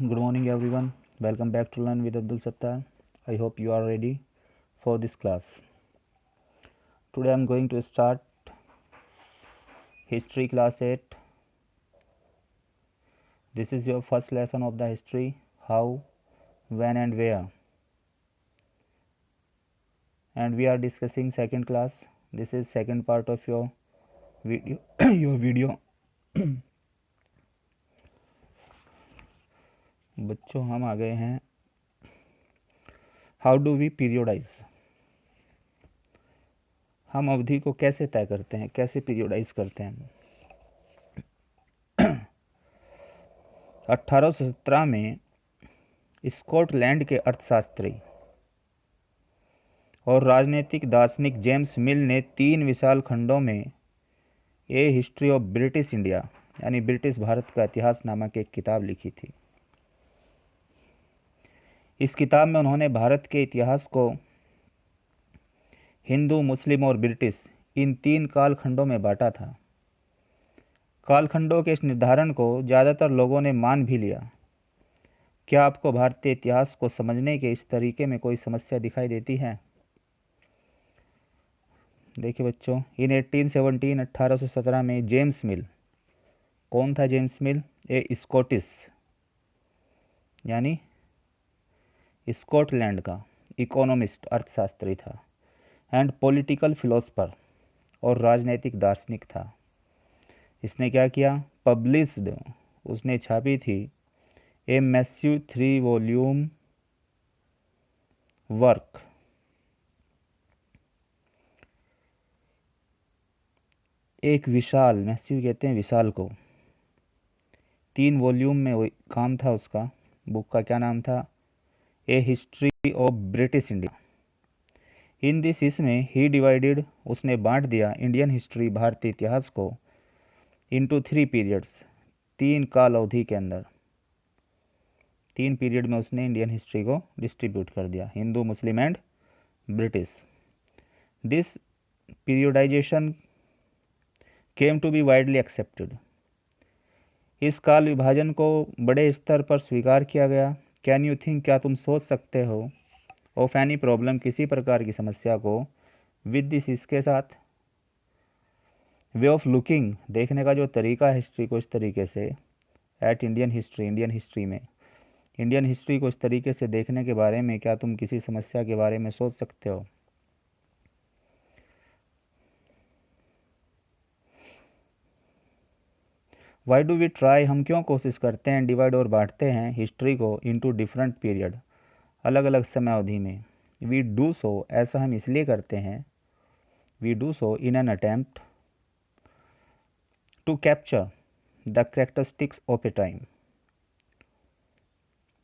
Good morning, everyone. Welcome back to Learn with Abdul Sattar. I hope you are ready for this class. Today I am going to start History Class 8. This is your first lesson of the history: how, when, and where. And we are discussing second class. This is second part of your video. your video. बच्चों, हम आ गए हैं how do we पीरियोडाइज। हम अवधि को कैसे तय करते हैं, कैसे पीरियोडाइज करते हैं। 1817 में स्कॉटलैंड के अर्थशास्त्री और राजनीतिक दार्शनिक जेम्स मिल ने 3 विशाल खंडों में ए हिस्ट्री ऑफ ब्रिटिश इंडिया यानी ब्रिटिश भारत का इतिहास नामक एक किताब लिखी थी। इस किताब में उन्होंने भारत के इतिहास को हिंदू, मुस्लिम और ब्रिटिश इन 3 कालखंडों में बांटा था। कालखंडों के इस निर्धारण को ज़्यादातर लोगों ने मान भी लिया। क्या आपको भारतीय इतिहास को समझने के इस तरीके में कोई समस्या दिखाई देती है? देखिए बच्चों, इन 1817 में जेम्स मिल, कौन था जेम्स मिल? ए स्कॉटिश यानी स्कॉटलैंड का इकोनॉमिस्ट, अर्थशास्त्री था, एंड पॉलिटिकल फिलोसफर और राजनैतिक दार्शनिक था। इसने क्या किया? पब्लिश्ड, उसने छापी थी ए मैसिव 3 वॉल्यूम वर्क, एक विशाल, मैसिव कहते हैं विशाल को, 3 वॉल्यूम में वो काम था उसका। बुक का क्या नाम था? A history of British India. In this, इसमें ही डिवाइडेड, उसने बांट दिया इंडियन हिस्ट्री, भारतीय इतिहास को, इनटू 3 पीरियड्स, 3 काल अवधि के अंदर। 3 पीरियड में उसने इंडियन हिस्ट्री को डिस्ट्रीब्यूट कर दिया, Hindu, Muslim and British. This periodisation came to be widely accepted. इस काल विभाजन को बड़े स्तर पर स्वीकार किया गया। कैन यू थिंक, क्या तुम सोच सकते हो, ऑफ एनी प्रॉब्लम, किसी प्रकार की समस्या को, विद दिस, इसके साथ, वे ऑफ लुकिंग, देखने का जो तरीका है हिस्ट्री को इस तरीके से, at Indian history, Indian history में, इंडियन हिस्ट्री को इस तरीके से देखने के बारे में क्या तुम किसी समस्या के बारे में सोच सकते हो? वाई डू वी ट्राई, हम क्यों कोशिश करते हैं, डिवाइड और बांटते हैं हिस्ट्री को इनटू डिफरेंट पीरियड, अलग अलग समय अवधि में। वी डू सो, ऐसा हम इसलिए करते हैं, we do so in an attempt to capture the characteristics of a time.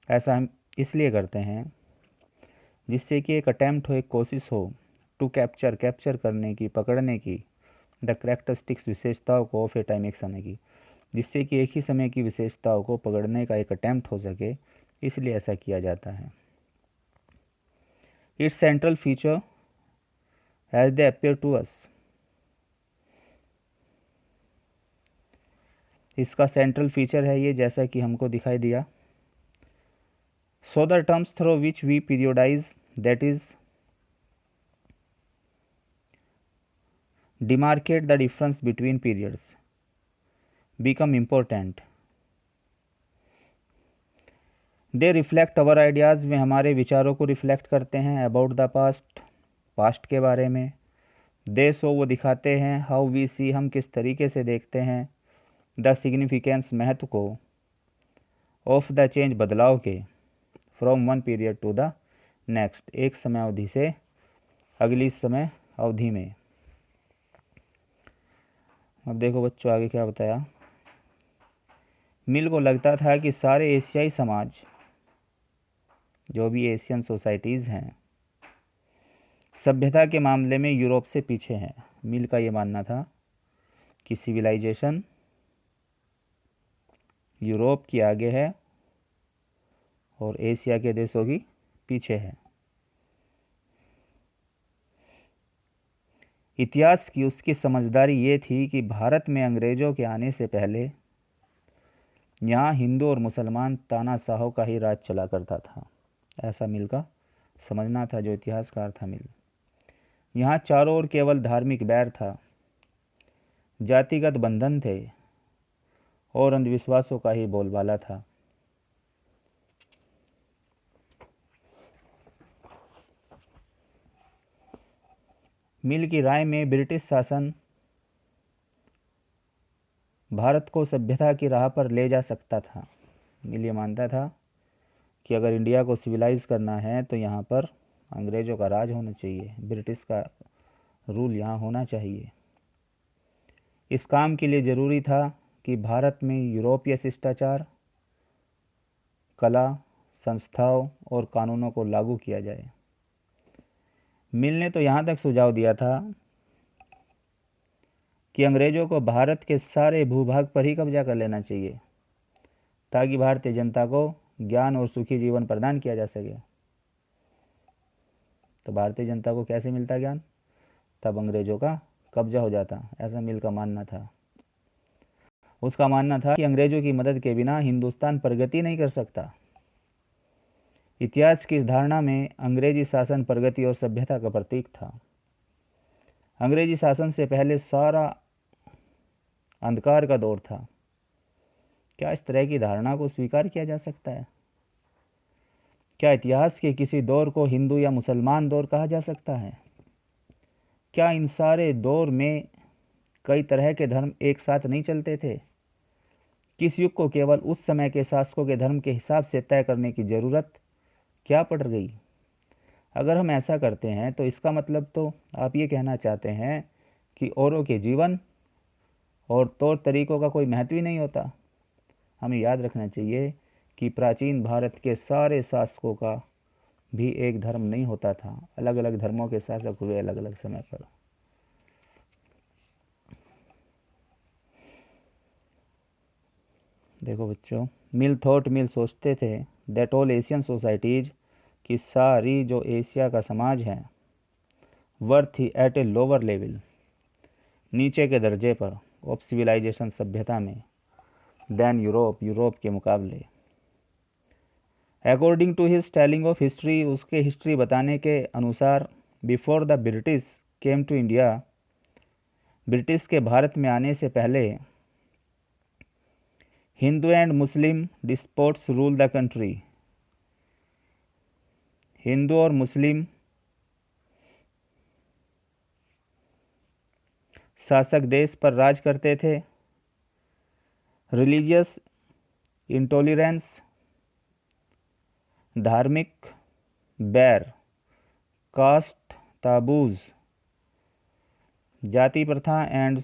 ऐसा हम इसलिए करते हैं जिससे कि एक अटेम्प्ट हो, एक कोशिश हो, टू कैप्चर, कैप्चर करने की, पकड़ने की, द कैरेक्टरिस्टिक्स, विशेषताओं को, ऑफ ए टाइम, एक समय की, जिससे कि एक ही समय की विशेषताओं को पकड़ने का एक अटेम्प्ट हो सके, इसलिए ऐसा किया जाता है। Its central feature as they appear to us, इसका सेंट्रल फीचर है ये, जैसा कि हमको दिखाई दिया। So the terms through which we periodise, that is demarcate the difference between periods, become important. They reflect our ideas, वे हमारे विचारों को रिफ्लेक्ट करते हैं, अबाउट द पास्ट, पास्ट के बारे में। दे सो, वो दिखाते हैं, हाउ वी सी, हम किस तरीके से देखते हैं, द सिग्निफिकेंस, महत्व को, ऑफ द चेंज, बदलाव के, from one period to the next, एक समय अवधि से अगली समय अवधि में। अब देखो बच्चों, आगे क्या बताया। मिल को लगता था कि सारे एशियाई समाज, जो भी एशियन सोसाइटीज़ हैं, सभ्यता के मामले में यूरोप से पीछे हैं। मिल का ये मानना था कि सिविलाइजेशन यूरोप की आगे है और एशिया के देशों की पीछे है। इतिहास की उसकी समझदारी ये थी कि भारत में अंग्रेज़ों के आने से पहले यहाँ हिंदू और मुसलमान तानाशाहों का ही राज चला करता था, ऐसा मिल का समझना था, जो इतिहासकार था मिल। यहाँ चारों ओर केवल धार्मिक बैर था, जातिगत बंधन थे और अंधविश्वासों का ही बोलबाला था। मिल की राय में ब्रिटिश शासन भारत को सभ्यता की राह पर ले जा सकता था। मिल ये मानता था कि अगर इंडिया को सिविलाइज करना है तो यहाँ पर अंग्रेज़ों का राज होना चाहिए, ब्रिटिश का रूल यहाँ होना चाहिए। इस काम के लिए ज़रूरी था कि भारत में यूरोपीय शिष्टाचार, कला, संस्थाओं और कानूनों को लागू किया जाए। मिल ने तो यहाँ तक सुझाव दिया था कि अंग्रेज़ों को भारत के सारे भूभाग पर ही कब्जा कर लेना चाहिए ताकि भारतीय जनता को ज्ञान और सुखी जीवन प्रदान किया जा सके। तो भारतीय जनता को कैसे मिलता ज्ञान? तब अंग्रेज़ों का कब्जा हो जाता, ऐसा मिल का मानना था। उसका मानना था कि अंग्रेज़ों की मदद के बिना हिंदुस्तान प्रगति नहीं कर सकता। इतिहास की इस धारणा में अंग्रेजी शासन प्रगति और सभ्यता का प्रतीक था। अंग्रेजी शासन से पहले सारा अंधकार का दौर था। क्या इस तरह की धारणा को स्वीकार किया जा सकता है? क्या इतिहास के किसी दौर को हिंदू या मुसलमान दौर कहा जा सकता है? क्या इन सारे दौर में कई तरह के धर्म एक साथ नहीं चलते थे? किस युग को केवल उस समय के शासकों के धर्म के हिसाब से तय करने की ज़रूरत क्या पड़ गई? अगर हम ऐसा करते हैं तो इसका मतलब तो आप ये कहना चाहते हैं कि औरों के जीवन और तौर तरीक़ों का कोई महत्व ही नहीं होता। हमें याद रखना चाहिए कि प्राचीन भारत के सारे शासकों का भी एक धर्म नहीं होता था, अलग अलग धर्मों के शासक हुए अलग अलग समय पर। देखो बच्चों, मिल सोचते थे दैट ऑल एशियन सोसाइटीज़, कि सारी जो एशिया का समाज है, worth he at a lower level, नीचे के दर्जे पर, ऑफ सिविलाइजेशन सभ्यता में, देन यूरोप के मुकाबले। According to his telling of history, उसके हिस्ट्री बताने के अनुसार, before the British came to India, British के भारत में आने से पहले Hindu and Muslim despots rule the country, Hindu और मुस्लिम शासक देश पर राज करते थे। रिलीजियस इंटॉलरेंस, धार्मिक बैर, कास्ट ताबूज, जाति प्रथा एंड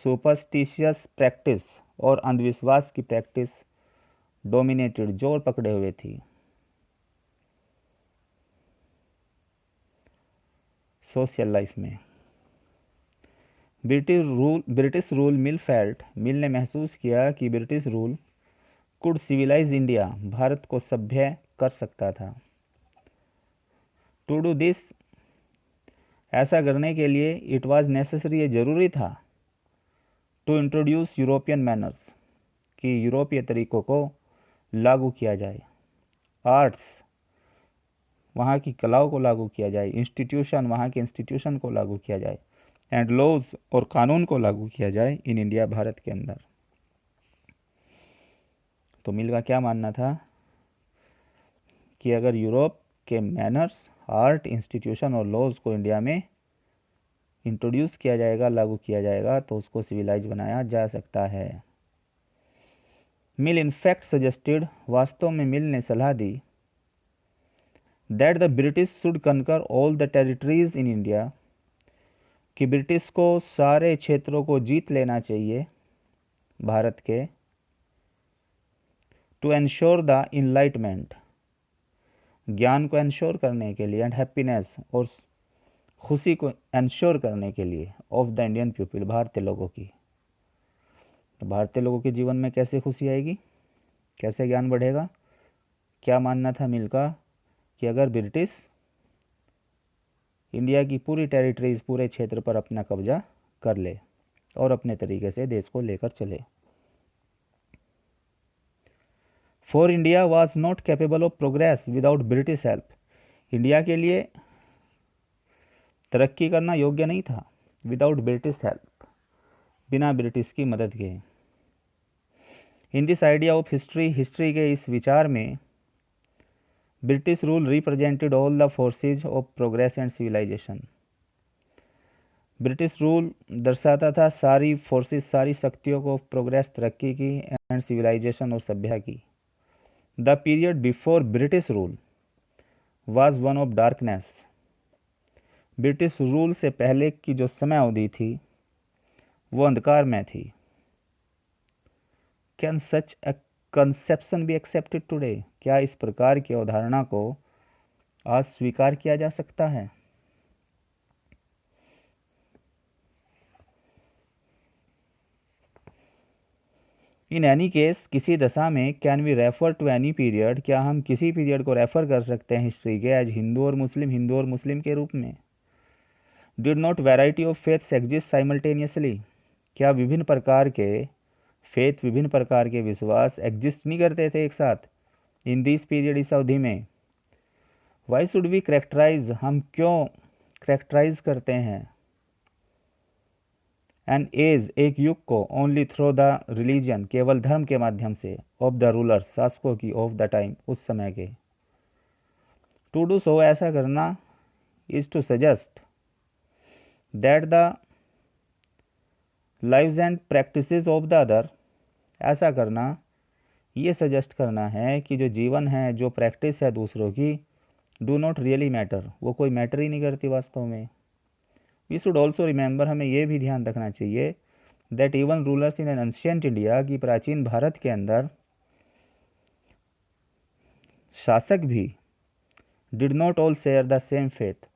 सुपरस्टिशियस प्रैक्टिस, और अंधविश्वास की प्रैक्टिस डोमिनेटेड, जोर पकड़े हुए थी। सोशल लाइफ में ब्रिटिश रूल मिल ने महसूस किया कि British rule could civilise India, Bharat को सभ्य कर सकता था। टू डू दिस, ऐसा करने के लिए इट वाज नेसेसरी, ये ज़रूरी था, टू इंट्रोड्यूस यूरोपियन मैनर्स, कि यूरोपीय तरीक़ों को लागू किया जाए। आर्ट्स, वहाँ की कलाओं को लागू किया जाए। इंस्टीट्यूशन, वहाँ के इंस्टीट्यूशन को लागू किया जाए। एंड लॉज, और कानून को लागू किया जाए इन इंडिया, भारत के अंदर। तो मिल का क्या मानना था कि अगर यूरोप के मैनर्स, आर्ट, इंस्टीट्यूशन और लॉज को इंडिया में इंट्रोड्यूस किया जाएगा, लागू किया जाएगा, तो उसको सिविलाइज बनाया जा सकता है। मिल इनफैक्ट सजेस्टेड, वास्तव में मिल ने सलाह दी, that the British should conquer all the territories in India, कि ब्रिटिश को सारे क्षेत्रों को जीत लेना चाहिए भारत के, टू एंश्योर द इनलाइटमेंट, ज्ञान को एंश्योर करने के लिए, एंड हैप्पीनेस, और खुशी को एंश्योर करने के लिए, ऑफ द इंडियन पीपल, भारतीय लोगों की। तो भारतीय लोगों के जीवन में कैसे खुशी आएगी, कैसे ज्ञान बढ़ेगा? क्या मानना था मिल का कि अगर ब्रिटिश इंडिया की पूरी टेरिटरीज, पूरे क्षेत्र पर अपना कब्जा कर ले और अपने तरीके से देश को लेकर चले। For India was not capable of progress without British help. India के लिए तरक्की करना योग्य नहीं था विदाउट ब्रिटिश हेल्प, बिना ब्रिटिश की मदद के। In this idea of history, history के इस विचार में British rule represented all the forces of progress and civilisation. British rule दर्शाता था सारी फोर्सेस, सारी शक्तियों को, प्रोग्रेस तरक्की की, एंड सिविलाइजेशन और सभ्यता की। The period before British rule was one of darkness. British rule से पहले की जो समय अवधि थी वो अंधकार में थी। Can such a conception be accepted today? क्या इस प्रकार की अवधारणा को आज स्वीकार किया जा सकता है? इन एनी केस, किसी दशा में, can we refer to any period? क्या हम किसी पीरियड को रेफर कर सकते हैं हिस्ट्री के एज हिंदू और मुस्लिम के रूप में? Did not variety of faiths exist simultaneously? क्या विभिन्न प्रकार के फेथ, विभिन्न प्रकार के विश्वास एग्जिस्ट नहीं करते थे एक साथ इन दिस पीरियड, इस अवधि में? Why should we characterise? हम क्यों करेक्टराइज करते हैं एन एज, एक युग को, ओनली थ्रू द रिलीजन, केवल धर्म के माध्यम से, ऑफ द रूलर्स, शासकों की, ऑफ द टाइम, उस समय के? टू डू सो, ऐसा करना, is to suggest that the lives and practices of the other, ऐसा करना ये सजेस्ट करना है कि जो जीवन है, जो प्रैक्टिस है दूसरों की, डू नॉट रियली मैटर, वो कोई मैटर ही नहीं करती वास्तव में। वी शुड ऑल्सो रिमेंबर, हमें यह भी ध्यान रखना चाहिए that even rulers in an ancient India, की प्राचीन भारत के अंदर शासक भी did not all share the same faith,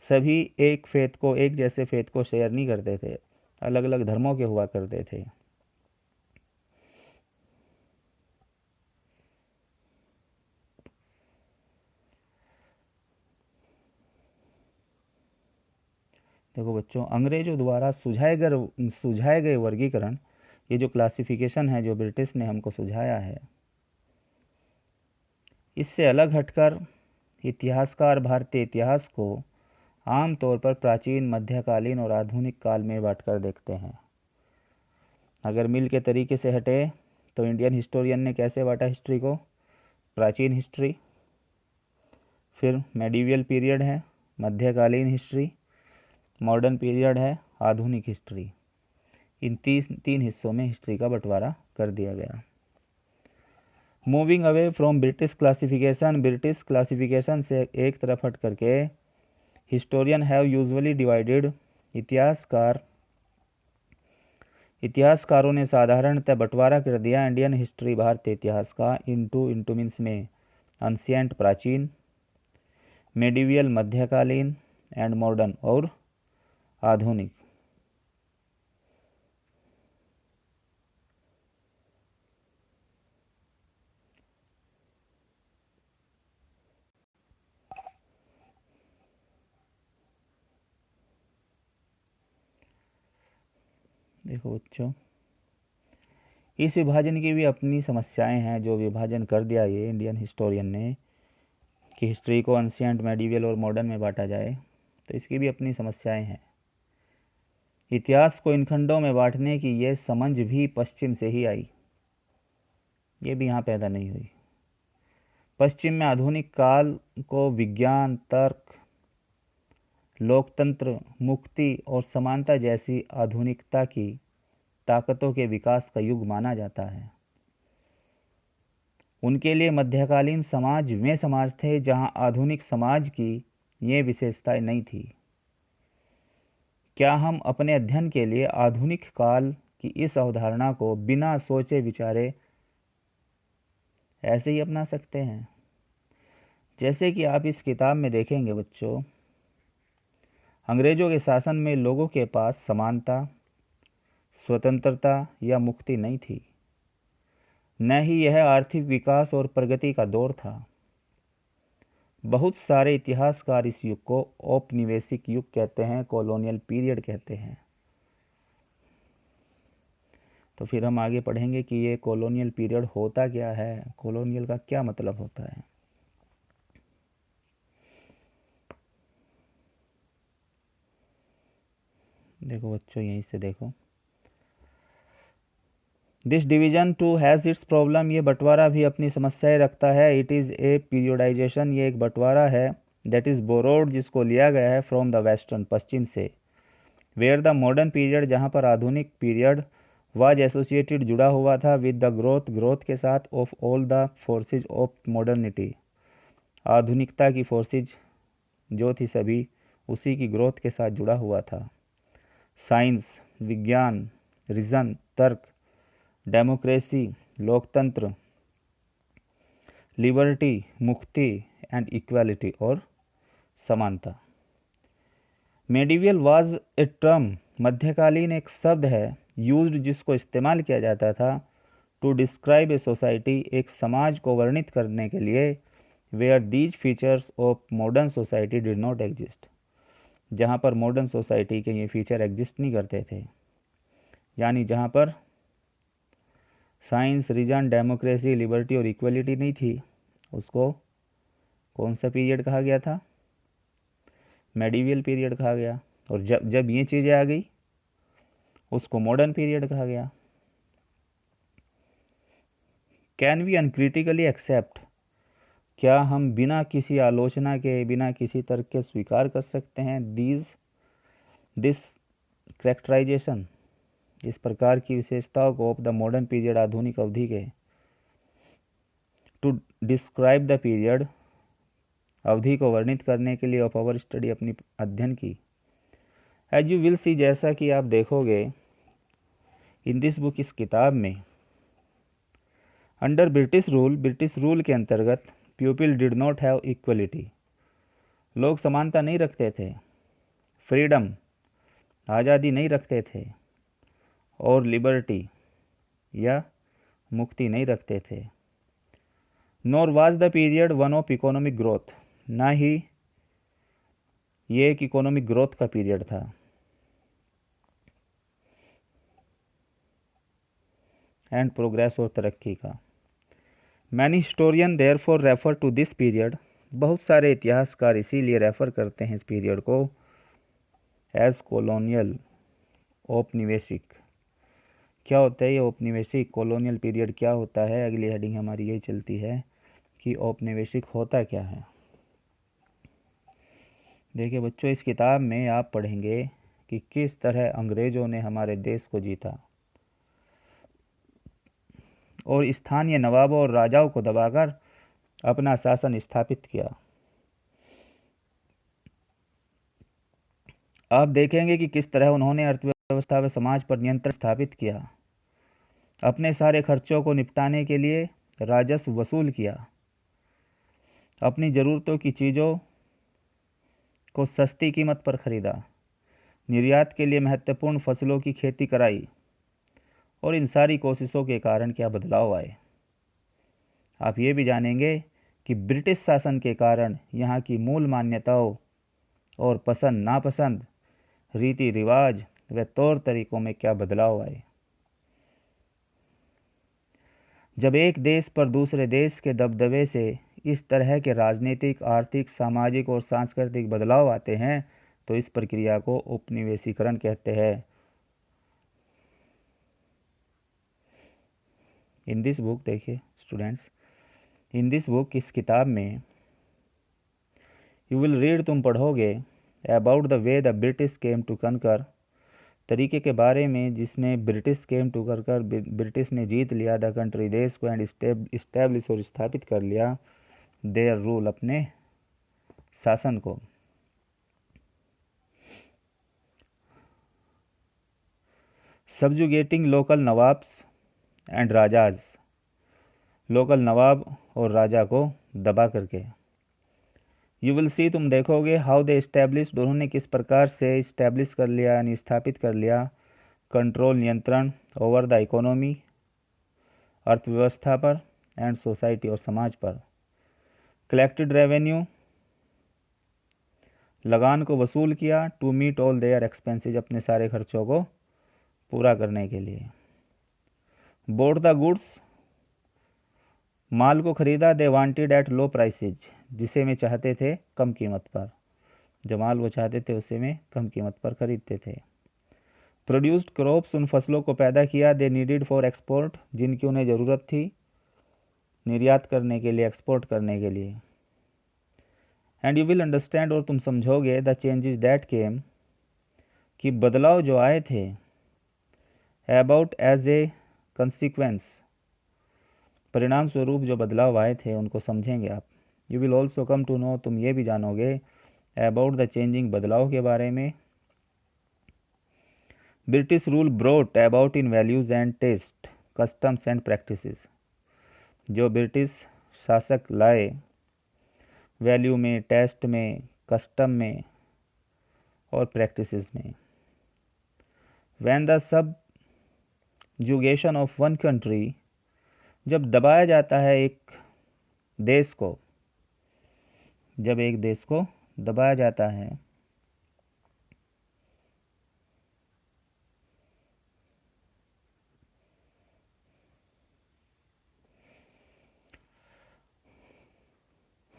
सभी एक फेथ को, एक जैसे फेथ को शेयर नहीं करते थे, अलग अलग धर्मों के हुआ करते थे। देखो बच्चों, अंग्रेजों द्वारा सुझाए गए वर्गीकरण, ये जो क्लासिफिकेशन है जो ब्रिटिश ने हमको सुझाया है, इससे अलग हटकर इतिहासकार भारतीय इतिहास को आमतौर पर प्राचीन, मध्यकालीन और आधुनिक काल में बांटकर देखते हैं। अगर मिल के तरीके से हटे तो इंडियन हिस्टोरियन ने कैसे बांटा हिस्ट्री को? प्राचीन हिस्ट्री, फिर मेडिवियल पीरियड है, मध्यकालीन हिस्ट्री, मॉडर्न पीरियड है, आधुनिक हिस्ट्री। इन तीन हिस्सों में हिस्ट्री का बंटवारा कर दिया गया। Moving away from British classification, British classification से एक तरफ हट करके हिस्टोरियन हैव यूजुअली डिवाइडेड, इतिहासकारों ने साधारणतः बंटवारा कर दिया इंडियन हिस्ट्री, भारतीय इतिहास का, इंटू मीन्स में एंशिएंट प्राचीन, मेडिवियल मध्यकालीन, एंड मॉडर्न और आधुनिक। देखो बच्चों, इस विभाजन की भी अपनी समस्याएं हैं, जो विभाजन कर दिया ये इंडियन हिस्टोरियन ने कि हिस्ट्री को एंशिएंट, मेडिवियल और मॉडर्न में बांटा जाए, तो इसकी भी अपनी समस्याएं हैं। इतिहास को इन खंडों में बांटने की ये समझ भी पश्चिम से ही आई, ये भी यहाँ पैदा नहीं हुई। पश्चिम में आधुनिक काल को विज्ञान, तर्क, लोकतंत्र, मुक्ति और समानता जैसी आधुनिकता की ताकतों के विकास का युग माना जाता है। उनके लिए मध्यकालीन समाज वे समाज थे जहां आधुनिक समाज की ये विशेषताएं नहीं थी। क्या हम अपने अध्ययन के लिए आधुनिक काल की इस अवधारणा को बिना सोचे विचारे ऐसे ही अपना सकते हैं? जैसे कि आप इस किताब में देखेंगे बच्चों, अंग्रेजों के शासन में लोगों के पास समानता, स्वतंत्रता या मुक्ति नहीं थी, न ही यह आर्थिक विकास और प्रगति का दौर था। बहुत सारे इतिहासकार इस युग को औपनिवेशिक युग कहते हैं, कॉलोनियल पीरियड कहते हैं। तो फिर हम आगे पढ़ेंगे कि ये कॉलोनियल पीरियड होता क्या है, कॉलोनियल का क्या मतलब होता है। देखो बच्चों, यहीं से देखो, this division too has its problem, ये बंटवारा भी अपनी समस्याएं रखता है। इट इज़ ए पीरियोडाइजेशन, ये एक बंटवारा है। दैट इज़ बोरोड, जिसको लिया गया है फ्रॉम द वेस्टर्न, पश्चिम से। वेयर द मॉडर्न पीरियड, जहाँ पर आधुनिक पीरियड वाज एसोसिएटेड, जुड़ा हुआ था, विद द ग्रोथ, ग्रोथ के साथ, of all the forces of modernity, आधुनिकता की फोर्सेज जो थी सभी, उसी की ग्रोथ के साथ जुड़ा हुआ था। साइंस, विज्ञान, रीजन, तर्क, डेमोक्रेसी, लोकतंत्र, लिबर्टी, मुक्ति, एंड इक्वालिटी, और समानता। मेडिवियल वाज ए टर्म, मध्यकालीन एक शब्द है, यूज्ड, जिसको इस्तेमाल किया जाता था, टू डिस्क्राइब ए सोसाइटी, एक समाज को वर्णित करने के लिए, where these features of modern society did not exist, जहाँ पर मॉडर्न सोसाइटी के ये फीचर एग्जिस्ट नहीं करते थे। यानी जहाँ पर साइंस, रीजन, डेमोक्रेसी, लिबर्टी और इक्वलिटी नहीं थी, उसको कौन सा पीरियड कहा गया था? मेडिवियल पीरियड कहा गया। और जब जब ये चीज़ें आ गई, उसको मॉडर्न पीरियड कहा गया। कैन वी अनक्रिटिकली एक्सेप्ट, क्या हम बिना किसी आलोचना के, बिना किसी तर्क के स्वीकार कर सकते हैं दिस करेक्टराइजेशन, इस प्रकार की विशेषताओं को, ऑफ द मॉडर्न पीरियड, आधुनिक अवधि के, टू डिस्क्राइब द पीरियड, अवधि को वर्णित करने के लिए, ऑफ आवर स्टडी, अपनी अध्ययन की। एज यू विल सी, जैसा कि आप देखोगे इन दिस बुक, इस किताब में, under British rule, British rule के अंतर्गत, people did not have equality, लोग समानता नहीं रखते थे, फ्रीडम, आज़ादी नहीं रखते थे, और लिबर्टी, या मुक्ति नहीं रखते थे। Nor was the period one of economic growth, ना ही ये एक इकोनॉमिक ग्रोथ का पीरियड था। एंड प्रोग्रेस, और तरक्की का। Many historian therefore refer to this period, बहुत सारे इतिहासकार इसीलिए रेफर करते हैं इस पीरियड को एज कॉलोनियल, औपनिवेशिक। क्या होता है ये औपनिवेशिक, कॉलोनियल पीरियड क्या होता है? अगली हेडिंग हमारी यही चलती है कि औपनिवेशिक होता क्या है। देखिए बच्चों, इस किताब में आप पढ़ेंगे कि किस तरह अंग्रेज़ों ने हमारे देश को जीता और स्थानीय नवाबों और राजाओं को दबाकर अपना शासन स्थापित किया। आप देखेंगे कि किस तरह उन्होंने अर्थव्यवस्था व समाज पर नियंत्रण स्थापित किया, अपने सारे खर्चों को निपटाने के लिए राजस्व वसूल किया, अपनी ज़रूरतों की चीज़ों को सस्ती कीमत पर खरीदा, निर्यात के लिए महत्वपूर्ण फसलों की खेती कराई, और इन सारी कोशिशों के कारण क्या बदलाव आए। आप ये भी जानेंगे कि ब्रिटिश शासन के कारण यहाँ की मूल मान्यताओं और पसंद नापसंद, रीति रिवाज व तौर तरीकों में क्या बदलाव आए। जब एक देश पर दूसरे देश के दबदबे से इस तरह के राजनीतिक, आर्थिक, सामाजिक और सांस्कृतिक बदलाव आते हैं, तो इस प्रक्रिया को उपनिवेशीकरण कहते हैं। इन दिस बुक, देखिए स्टूडेंट्स, इन दिस बुक, इस किताब में, यू विल रीड, तुम पढ़ोगे, about the way the British came to conquer, तरीके के बारे में जिसमें ब्रिटिश केम टू कर ब्रिटिश ने जीत लिया द कंट्री, देश को, एंड इस्टेब्लिश, और स्थापित कर लिया, देयर रूल, अपने शासन को। Subjugating local nawabs and rajas, local nawab और राजा को दबा करके। यू विल सी, तुम देखोगे, हाउ दे इस्टेब्लिश्ड, उन्होंने किस प्रकार से इस्टेब्लिश कर लिया, यानी स्थापित कर लिया, कंट्रोल, नियंत्रण, ओवर द इकोनॉमी, अर्थव्यवस्था पर, एंड सोसाइटी, और समाज पर। कलेक्टेड रेवेन्यू, लगान को वसूल किया, to meet all their expenses, अपने सारे खर्चों को पूरा करने के लिए। बोट द गुड्स, माल को खरीदा। They wanted at low prices, जिसे में चाहते थे कम कीमत पर, जो माल वो चाहते थे उसे में कम कीमत पर खरीदते थे। प्रोड्यूस्ड क्रॉप्स, उन फसलों को पैदा किया। दे नीडेड फॉर एक्सपोर्ट, जिनकी उन्हें ज़रूरत थी निर्यात करने के लिए, एक्सपोर्ट करने के लिए। एंड यू विल अंडरस्टैंड, और तुम समझोगे, द चेंजेस दैट केम, कि बदलाव जो आए थे, अबाउट एज ए कंसिक्वेंस, परिणाम स्वरूप जो बदलाव आए थे उनको समझेंगे आप। You will also come to know, तुम ये भी जानोगे, अबाउट द चेंजिंग, बदलाव के बारे में। British rule brought about in values and taste, customs and practices, जो ब्रिटिश शासक लाए वैल्यू में, टेस्ट में, कस्टम में और प्रैक्टिसेस में। When the subjugation of one country, जब दबाया जाता है एक देश को, जब एक देश को दबाया जाता है,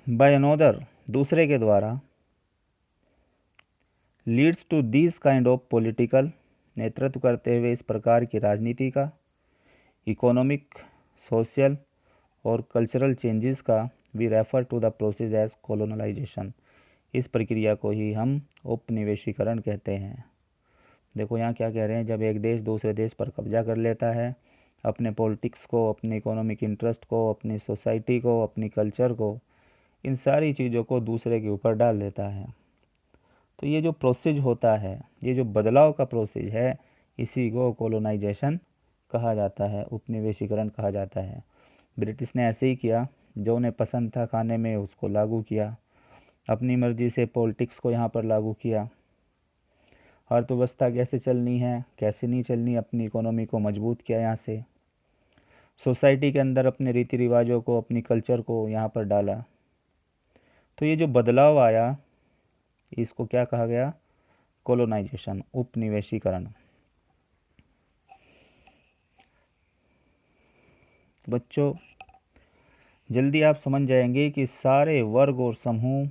बाय अनोदर, दूसरे के द्वारा, leads to this kind of political, नेतृत्व करते हुए इस प्रकार की राजनीति का, इकोनॉमिक, सोशल और कल्चरल चेंजेस का, we refer to the process as colonisation, इस प्रक्रिया को ही हम उपनिवेशीकरण कहते हैं। देखो यहाँ क्या कह रहे हैं, जब एक देश दूसरे देश पर कब्जा कर लेता है, अपने पॉलिटिक्स को, अपने इकोनॉमिक इंटरेस्ट को, अपनी सोसाइटी को, अपनी कल्चर को, इन सारी चीज़ों को दूसरे के ऊपर डाल देता है, तो ये जो प्रोसेस होता है, ये जो बदलाव का प्रोसेस है, इसी को कॉलोनाइजेशन कहा जाता है, उपनिवेशीकरण कहा जाता है। ब्रिटिश ने ऐसे ही किया, जो उन्हें पसंद था खाने में उसको लागू किया, अपनी मर्ज़ी से पॉलिटिक्स को यहाँ पर लागू किया, अर्थव्यवस्था कैसे चलनी है, कैसे नहीं चलनी, अपनी इकोनॉमी को मजबूत किया यहाँ से, सोसाइटी के अंदर अपने रीति रिवाजों को, अपनी कल्चर को यहाँ पर डाला। तो ये जो बदलाव आया, इसको क्या कहा गया, कॉलोनाइजेशन, उपनिवेशीकरण। बच्चों जल्दी आप समझ जाएंगे कि सारे वर्ग और समूह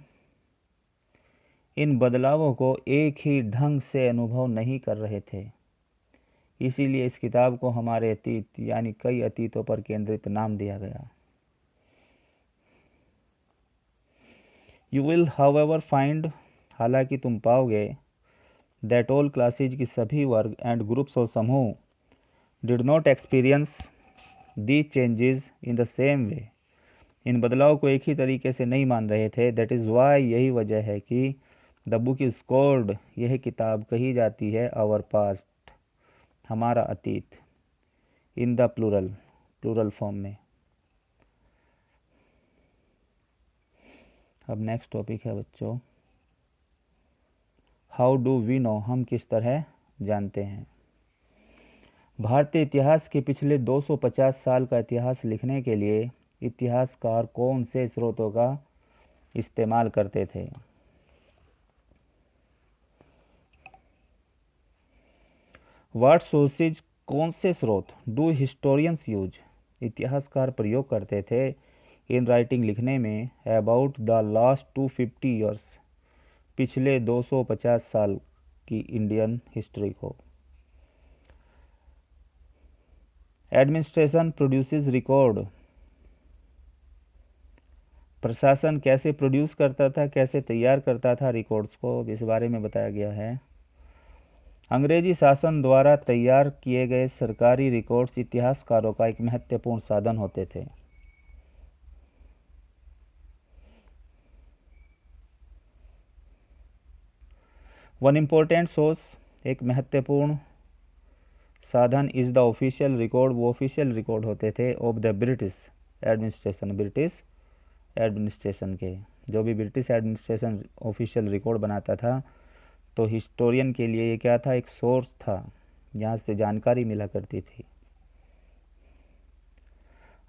इन बदलावों को एक ही ढंग से अनुभव नहीं कर रहे थे, इसीलिए इस किताब को हमारे अतीत यानी कई अतीतों पर केंद्रित नाम दिया गया। यू विल हाउएवर फाइंड, हालांकि तुम पाओगे, दैट ऑल क्लासेज की सभी वर्ग एंड ग्रुप्स और समूह did not experience the changes in the same way, इन बदलाव को एक ही तरीके से नहीं मान रहे थे। दैट इज़ वाई, यही वजह है कि द बुक इज़ कॉल्ड, यह किताब कही जाती है, आवर पास्ट, हमारा अतीत, in the plural, plural form में। अब नेक्स्ट टॉपिक है बच्चों, हाउ डू वी नो, हम किस तरह जानते हैं। भारतीय इतिहास के पिछले 250 साल का इतिहास लिखने के लिए इतिहासकार कौन से स्रोतों का इस्तेमाल करते थे। व्हाट सोर्सेज, कौन से स्रोत, डू हिस्टोरियंस यूज, इतिहासकार प्रयोग करते थे इन राइटिंग, लिखने में, अबाउट द लास्ट 250 ईयर्स, पिछले 250 साल की इंडियन हिस्ट्री को। एडमिनिस्ट्रेशन प्रोड्यूसेस रिकॉर्ड, प्रशासन कैसे प्रोड्यूस करता था, कैसे तैयार करता था रिकॉर्ड्स को, इस बारे में बताया गया है। अंग्रेजी शासन द्वारा तैयार किए गए सरकारी रिकॉर्ड्स इतिहासकारों का एक महत्वपूर्ण साधन होते थे। वन इम्पोर्टेंट सोर्स, एक महत्वपूर्ण साधन, इज़ द ऑफिशियल रिकॉर्ड, वो ऑफिशियल रिकॉर्ड होते थे, of the British administration, British administration के। जो भी ब्रिटिश एडमिनिस्ट्रेशन ऑफिशियल रिकॉर्ड बनाता था, तो हिस्टोरियन के लिए ये क्या था, एक सोर्स था, जहाँ से जानकारी मिला करती थी।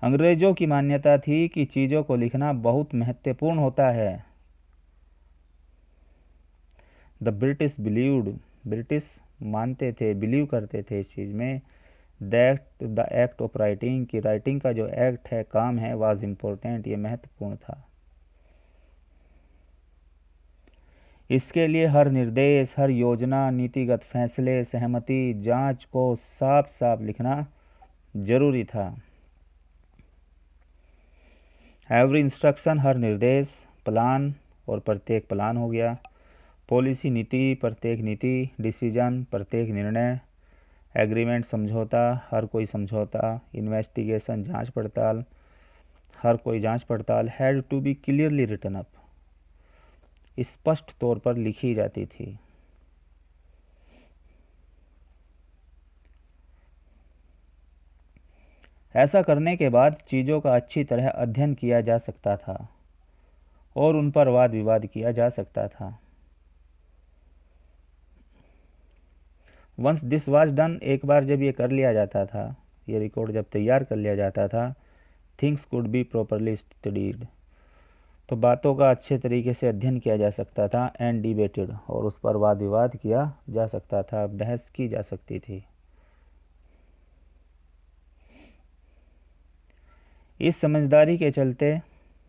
अंग्रेज़ों की मान्यता थी कि चीज़ों को लिखना बहुत महत्वपूर्ण होता है। द ब्रिटिश बिलीव्ड, ब्रिटिश मानते थे, बिलीव करते थे इस चीज़ में, that the act of writing, कि राइटिंग का जो एक्ट है, काम है, वाज इम्पोर्टेंट, ये महत्वपूर्ण था। इसके लिए हर निर्देश, हर योजना, नीतिगत फैसले, सहमति, जांच को साफ साफ लिखना जरूरी था। एवरी इंस्ट्रक्शन, हर निर्देश, प्लान और प्रत्येक प्लान हो गया, पॉलिसी नीति, प्रत्येक नीति, डिसीजन, प्रत्येक निर्णय, एग्रीमेंट समझौता, हर कोई समझौता, इन्वेस्टिगेशन, जांच पड़ताल, हर कोई जांच पड़ताल, had to be clearly written up, स्पष्ट तौर पर लिखी जाती थी। ऐसा करने के बाद चीज़ों का अच्छी तरह अध्ययन किया जा सकता था और उन पर वाद विवाद किया जा सकता था। वंस दिस वाज डन, एक बार जब ये कर लिया जाता था, ये रिकॉर्ड जब तैयार कर लिया जाता था, things could be properly studied, तो बातों का अच्छे तरीके से अध्ययन किया जा सकता था, एंड डिबेटेड, और उस पर वाद विवाद किया जा सकता था, बहस की जा सकती थी। इस समझदारी के चलते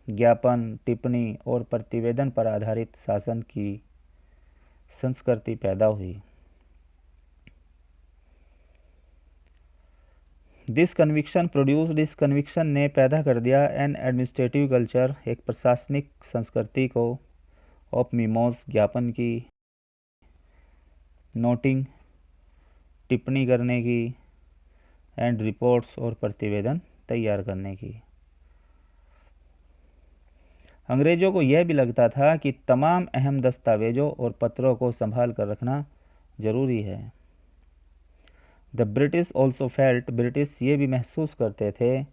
ज्ञापन, टिप्पणी और प्रतिवेदन पर आधारित शासन की संस्कृति पैदा हुई। दिस कन्विक्शन ने पैदा कर दिया एन एडमिनिस्ट्रेटिव कल्चर, एक प्रशासनिक संस्कृति को, ऑफ मीमोस, ज्ञापन की, नोटिंग, टिप्पणी करने की, एंड रिपोर्ट्स, और प्रतिवेदन तैयार करने की। अंग्रेज़ों को यह भी लगता था कि तमाम अहम दस्तावेजों और पत्रों को संभाल कर रखना जरूरी है। The British also felt, British ये भी महसूस करते थे,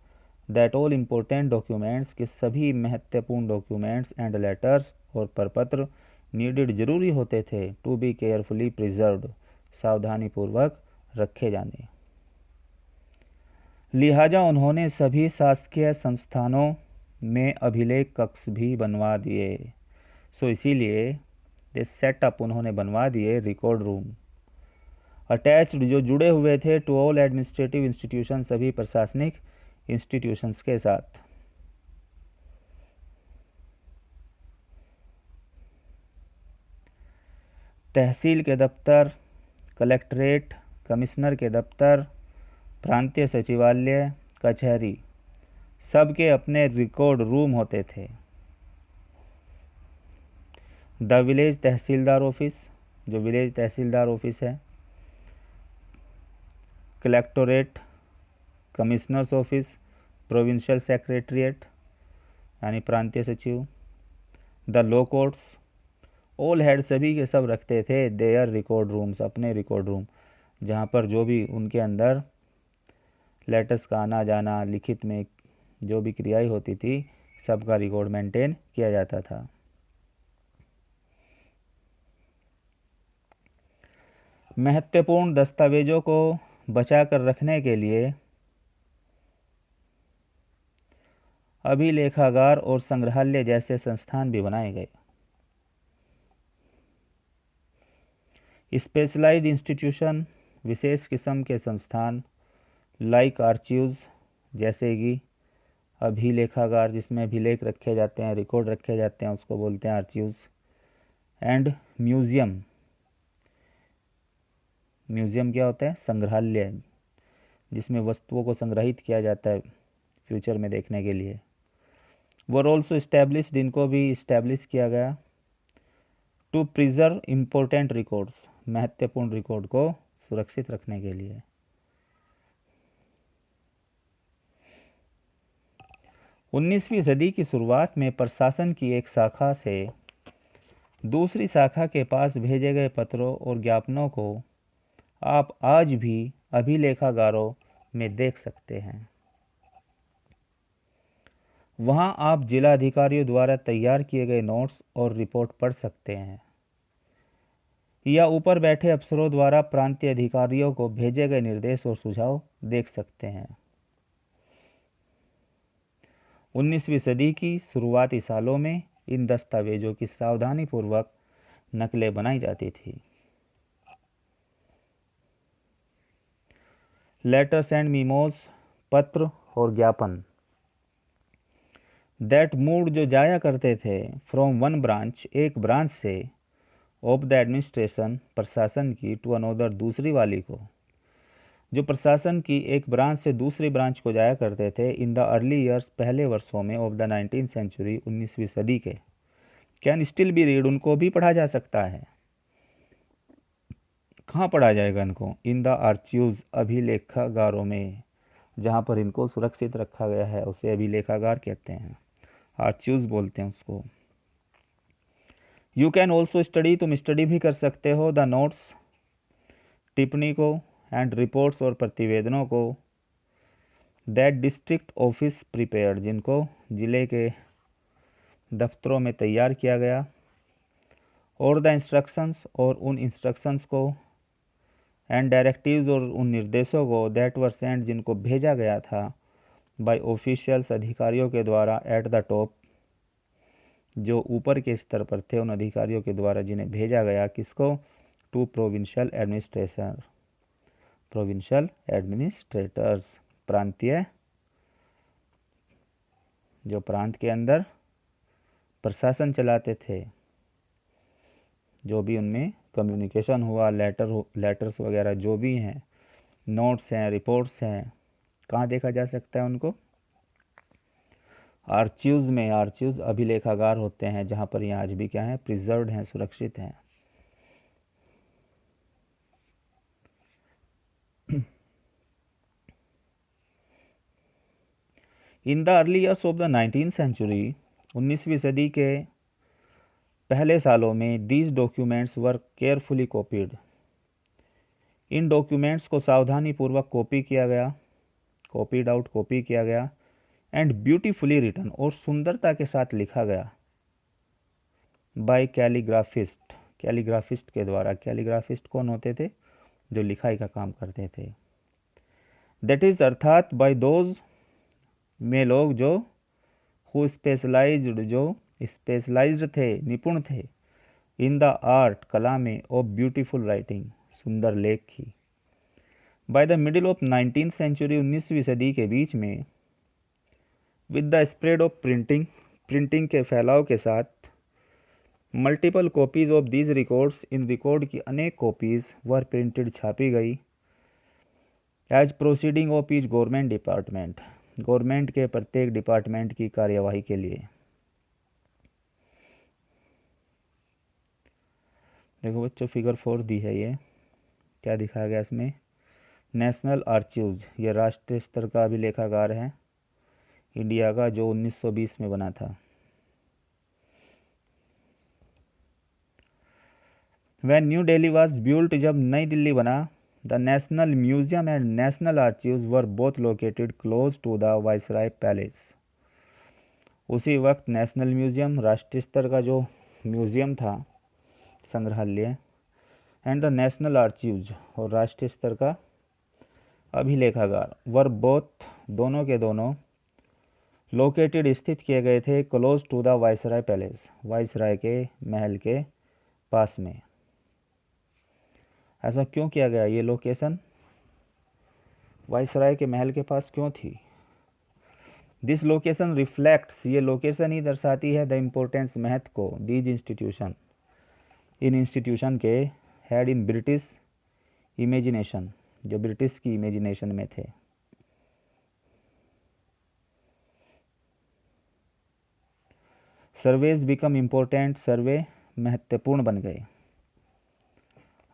दैट ऑल इम्पोर्टेंट डॉक्यूमेंट्स, के सभी महत्वपूर्ण डॉक्यूमेंट्स एंड लेटर्स और प्रपत्र नीडेड, जरूरी होते थे, टू बी केयरफुली प्रिजर्व्ड, सावधानीपूर्वक रखे जाने। लिहाजा उन्होंने सभी शासकीय संस्थानों में अभिलेख कक्ष भी बनवा दिए। सो इसीलिए दे सेटअप, उन्होंने बनवा दिए रिकॉर्ड रूम, अटैच्ड, जो जुड़े हुए थे, टू ऑल एडमिनिस्ट्रेटिव इंस्टीट्यूशन, सभी प्रशासनिक इंस्टीट्यूशंस के साथ। तहसील के दफ्तर, कलेक्ट्रेट, कमिश्नर के दफ्तर, प्रांतीय सचिवालय, कचहरी, सबके अपने रिकॉर्ड रूम होते थे। द विलेज तहसीलदार ऑफिस, जो विलेज तहसीलदार ऑफिस है, collectorate, commissioners office, provincial secretariat यानी प्रांतीय सचिव, the law courts, all had, सभी के सब रखते थे देयर रिकॉर्ड रूम्स, अपने रिकॉर्ड रूम, जहाँ पर जो भी उनके अंदर लेटर्स का आना जाना, लिखित में जो भी क्रियाएं होती थी, सबका रिकॉर्ड मेंटेन किया जाता था। महत्वपूर्ण दस्तावेजों को बचा कर रखने के लिए अभिलेखागार और संग्रहालय जैसे संस्थान भी बनाए गए। स्पेशलाइज्ड इंस्टीट्यूशन, विशेष किस्म के संस्थान, लाइक आर्चीव्स, जैसे कि अभिलेखागार, जिसमें अभिलेख रखे जाते हैं, रिकॉर्ड रखे जाते हैं, उसको बोलते हैं आर्चीव्स, एंड म्यूज़ियम, म्यूज़ियम क्या होता है? संग्रहालय, जिसमें वस्तुओं को संग्रहित किया जाता है फ्यूचर में देखने के लिए। वर ऑल्सो इस्टेब्लिश्ड, इनको भी इस्टेब्लिश किया गया, टू प्रिजर्व इम्पोर्टेंट रिकॉर्ड्स, महत्वपूर्ण रिकॉर्ड को सुरक्षित रखने के लिए। उन्नीसवीं सदी की शुरुआत में प्रशासन की एक शाखा से दूसरी शाखा के पास भेजे गए पत्रों और ज्ञापनों को आप आज भी अभिलेखागारों में देख सकते हैं। वहां आप जिलाधिकारियों द्वारा तैयार किए गए नोट्स और रिपोर्ट पढ़ सकते हैं, या ऊपर बैठे अफसरों द्वारा प्रांतीय अधिकारियों को भेजे गए निर्देश और सुझाव देख सकते हैं। 19वीं सदी की शुरुआती सालों में इन दस्तावेजों की सावधानीपूर्वक नकलें बनाई जाती थी। लेटर्स एंड मीमोज, पत्र और ज्ञापन। दैट मूड, जो जाया करते थे, फ्रॉम वन ब्रांच, एक ब्रांच से, ऑफ द एडमिनिस्ट्रेशन, प्रशासन की, टू अनोदर, दूसरी वाली को, जो प्रशासन की एक ब्रांच से दूसरी ब्रांच को जाया करते थे, इन द अर्ली ईयर्स, पहले वर्षों में, ऑफ द 19th सेंचुरी, 19वीं सदी के, कैन स्टिल बी रीड, उनको भी पढ़ा जा सकता है। कहाँ पढ़ा जाएगा इनको? इन द आर्चीव्स, अभिलेखागारों में, जहाँ पर इनको सुरक्षित रखा गया है उसे अभिलेखागार कहते हैं, आर्चीव्स बोलते हैं उसको। यू कैन ऑल्सो स्टडी, तुम स्टडी भी कर सकते हो, द नोट्स, टिप्पणी को, एंड रिपोर्ट्स, और प्रतिवेदनों को, दैट डिस्ट्रिक्ट ऑफिस प्रिपेयर्ड, जिनको जिले के दफ्तरों में तैयार किया गया, और द इंस्ट्रक्शंस, और उन इंस्ट्रक्शंस को, एंड डायरेक्टिव्स, और उन निर्देशों को, दैट वर सेंट, जिनको भेजा गया था, बाय ऑफिशियल्स, अधिकारियों के द्वारा, एट द टॉप, जो ऊपर के स्तर पर थे, उन अधिकारियों के द्वारा जिन्हें भेजा गया, किसको? To provincial administration, provincial administrators, प्रांतीय, जो प्रांत के अंदर प्रशासन चलाते थे, जो भी उनमें कम्युनिकेशन हुआ, लेटर्स वगैरह जो भी हैं, नोट्स हैं, रिपोर्ट्स हैं, कहाँ देखा जा सकता है उनको? आर्चीव्स में। आर्चीव्स अभिलेखागार होते हैं, जहाँ पर ये आज भी क्या है? प्रिजर्व्ड हैं, सुरक्षित हैं। In the early years of the 19th century, 19वीं सदी के पहले सालों में, these documents were carefully copied, इन डॉक्यूमेंट्स को सावधानी पूर्वक कॉपी किया गया, कॉपीड आउट, कॉपी किया गया, एंड ब्यूटीफुली रिटन, और सुंदरता के साथ लिखा गया, बाय कैलीग्राफिस्ट, कैलीग्राफिस्ट के द्वारा। कैलीग्राफिस्ट कौन होते थे? जो लिखाई का काम करते थे। दैट इज, अर्थात बाय दोज में लोग जो हु स्पेशलाइज्ड, जो स्पेशलाइज्ड थे, निपुण थे, इन द आर्ट, कला में, ऑफ ब्यूटीफुल राइटिंग, सुंदर लेख की। By the middle of 19th century, 19वीं सदी के बीच में, with the spread of printing, printing के फैलाव के साथ, multiple copies of these records, इन रिकॉर्ड की अनेक कॉपीज वर प्रिंटेड, छापी गई, as proceeding of each government department, government के प्रत्येक डिपार्टमेंट की कार्यवाही के लिए। देखो बच्चों, फिगर 4 दी है, ये क्या दिखाया गया इसमें? नेशनल आर्चीव्स, ये राष्ट्रीय स्तर का अभिलेखागार है इंडिया का, जो 1920 में बना था। When New Delhi was built, जब नई दिल्ली बना, the national museum and national archives were both located close to the viceroy palace. उसी वक्त नेशनल म्यूजियम, राष्ट्रीय स्तर का जो म्यूजियम था, संग्रहालय, एंड द नेशनल आर्चीव्स, और राष्ट्रीय स्तर का अभिलेखागार, वर बोथ, दोनों के दोनों, लोकेटेड, स्थित किए गए थे, close to the viceroy palace, viceroy के महल के पास में। ऐसा क्यों किया गया? ये लोकेशन वाइसराय के महल के पास क्यों थी? दिस लोकेशन रिफ्लेक्ट्स, ये लोकेशन ही दर्शाती है, द इम्पोर्टेंस, महत्व को, दीज इंस्टीट्यूशन, इन इंस्टीट्यूशन के, हैड इन ब्रिटिश इमेजिनेशन, जो ब्रिटिश की इमेजिनेशन में थे। सर्वेज बिकम इम्पोर्टेंट, सर्वे महत्वपूर्ण बन गए।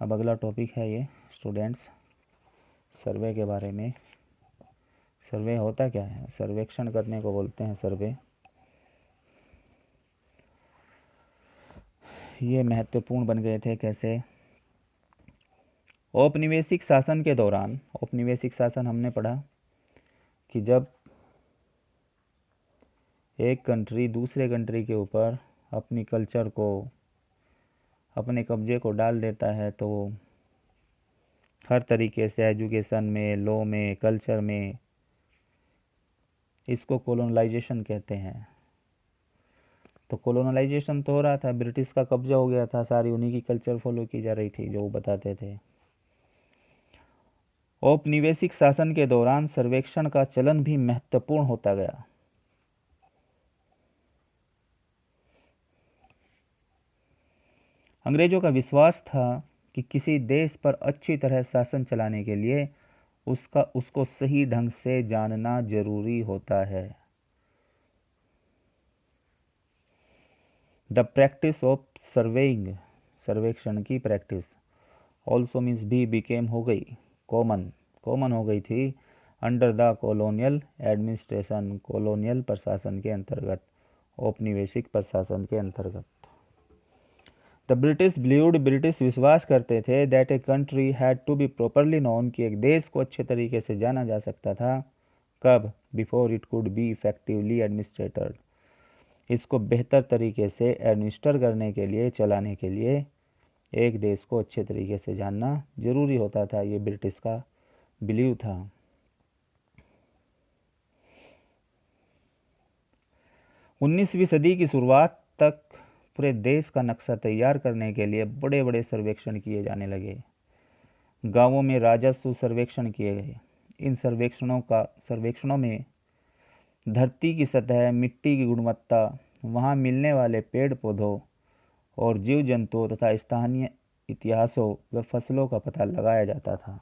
अब अगला टॉपिक है ये स्टूडेंट्स, सर्वे के बारे में। सर्वे होता क्या है? सर्वेक्षण करने को बोलते हैं सर्वे। ये महत्वपूर्ण बन गए थे कैसे? औपनिवेशिक शासन के दौरान, औपनिवेशिक शासन हमने पढ़ा कि जब एक कंट्री दूसरे कंट्री के ऊपर अपनी कल्चर को, अपने कब्जे को डाल देता है, तो हर तरीके से एजुकेशन में, लॉ में, कल्चर में, इसको कॉलोनलाइजेशन कहते हैं। तो कॉलोनलाइजेशन तो हो रहा था, ब्रिटिश का कब्जा हो गया था, सारी उन्हीं की कल्चर फॉलो की जा रही थी जो वो बताते थे। औपनिवेशिक शासन के दौरान सर्वेक्षण का चलन भी महत्वपूर्ण होता गया। अंग्रेजों का विश्वास था कि किसी देश पर अच्छी तरह शासन चलाने के लिए उसको सही ढंग से जानना जरूरी होता है। द प्रैक्टिस ऑफ सर्वेइंग, सर्वेक्षण की प्रैक्टिस, ऑल्सो मीन्स भी बिकेम हो गई कॉमन हो गई थी under the colonial administration, colonial प्रशासन के अंतर्गत, औपनिवेशिक प्रशासन के अंतर्गत। द ब्रिटिश बिलीव्ड, ब्रिटिश विश्वास करते थे that a country had to be properly known, कि एक देश को अच्छे तरीके से जाना जा सकता था। कब? Before it could be effectively administrated, इसको बेहतर तरीके से एडमिनिस्टर करने के लिए, चलाने के लिए एक देश को अच्छे तरीके से जानना जरूरी होता था। ये ब्रिटिश का बिलीव था। उन्नीसवीं सदी की शुरुआत तक पूरे देश का नक्शा तैयार करने के लिए बड़े बड़े सर्वेक्षण किए जाने लगे। गांवों में राजस्व सर्वेक्षण किए गए। इन सर्वेक्षणों में धरती की सतह, मिट्टी की गुणवत्ता, वहाँ मिलने वाले पेड़ पौधों और जीव जंतुओं तथा स्थानीय इतिहासों व फसलों का पता लगाया जाता था।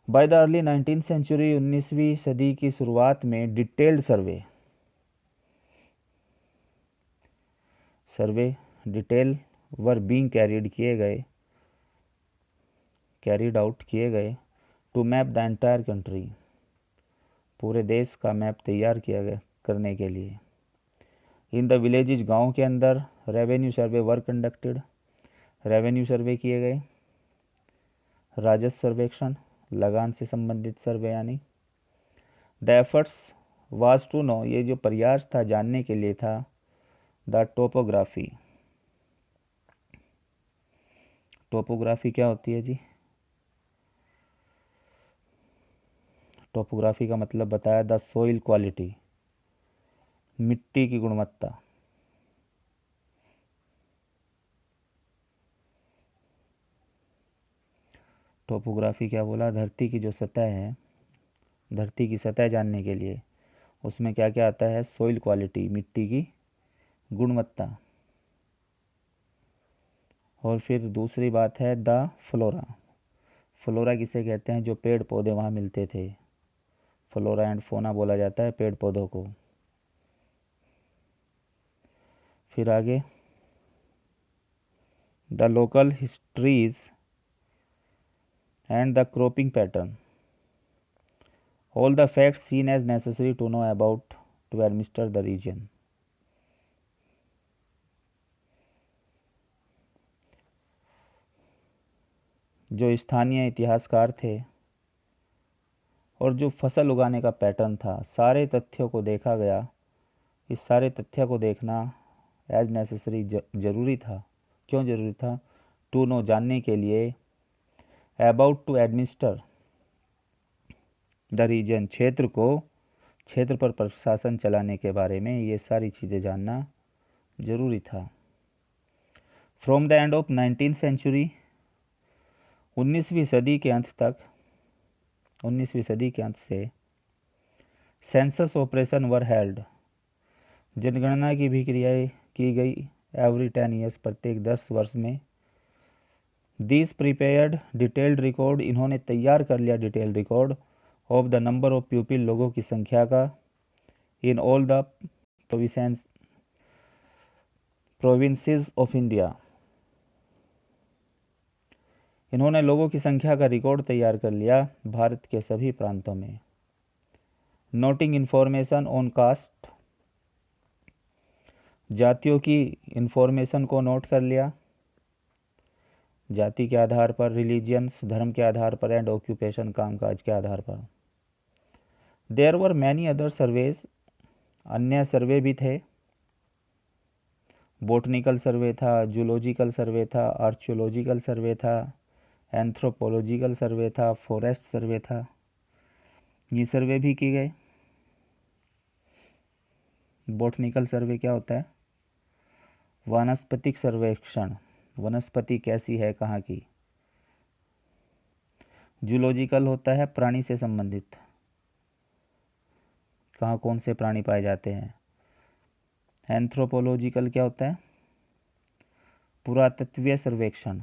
By the early 19th century, 19वीं सदी की शुरुआत में detailed survey detail were being carried out किए गए to map the entire country, पूरे देश का मैप तैयार किया गया करने के लिए। इन द विलेजेज, गाँव के अंदर revenue survey were conducted, revenue survey किए गए। राजस्व सर्वेक्षण, लगान से संबंधित सर्वे यानी। The efforts was to know, ये जो प्रयास था जानने के लिए था। द टोपोग्राफी, टोपोग्राफी क्या होती है जी? टोपोग्राफी का मतलब बताया, द सोइल क्वालिटी, मिट्टी की गुणवत्ता। टोपोग्राफी क्या बोला? धरती की जो सतह है, धरती की सतह जानने के लिए उसमें क्या क्या आता है? सोइल क्वालिटी, मिट्टी की गुणवत्ता। और फिर दूसरी बात है द फ्लोरा, फ्लोरा किसे कहते हैं? जो पेड़ पौधे वहाँ मिलते थे, फ्लोरा एंड फोना बोला जाता है पेड़ पौधों को। फिर आगे the local histories and the cropping pattern, all the facts seen as necessary to know about to administer the region. जो स्थानीय इतिहासकार थे और जो फसल उगाने का पैटर्न था, सारे तथ्यों को देखा गया। इस सारे तथ्य को देखना एज नेसेसरी जरूरी था। क्यों जरूरी था? टू नो, जानने के लिए, about to administer the region, क्षेत्र पर प्रशासन चलाने के बारे में ये सारी चीज़ें जानना जरूरी था। From the end of 19th century, 19वीं सदी के अंत तक, 19वीं सदी के अंत से सेंसस ऑपरेशन वर हेल्ड, जनगणना की भी क्रियाएँ की गई एवरी 10 ईयर्स, प्रत्येक 10 वर्ष में। दिस प्रिपेयर्ड डिटेल्ड रिकॉर्ड, इन्होंने तैयार कर लिया detailed record of the number of people, लोगों की संख्या का, in all the provinces of India, इन्होंने लोगों की संख्या का रिकॉर्ड तैयार कर लिया भारत के सभी प्रांतों में। नोटिंग इन्फॉर्मेशन ऑन कास्ट, जातियों की इन्फॉर्मेशन को नोट कर लिया, जाति के आधार पर, रिलीजियंस, धर्म के आधार पर, एंड ऑक्यूपेशन, कामकाज के आधार पर। There were many other surveys, अन्य सर्वे भी थे। बोटनिकल सर्वे था, जूलॉजिकल सर्वे था, आर्कियोलॉजिकल सर्वे था, एंथ्रोपोलॉजिकल सर्वे था, फॉरेस्ट सर्वे था, ये सर्वे भी की गए। बोटनिकल सर्वे क्या होता है? वानस्पतिक सर्वेक्षण, वनस्पति कैसी है, कहाँ की। जूलॉजिकल होता है प्राणी से संबंधित, कहाँ कौन से प्राणी पाए जाते हैं। एंथ्रोपोलॉजिकल क्या होता है, पुरातत्वीय सर्वेक्षण।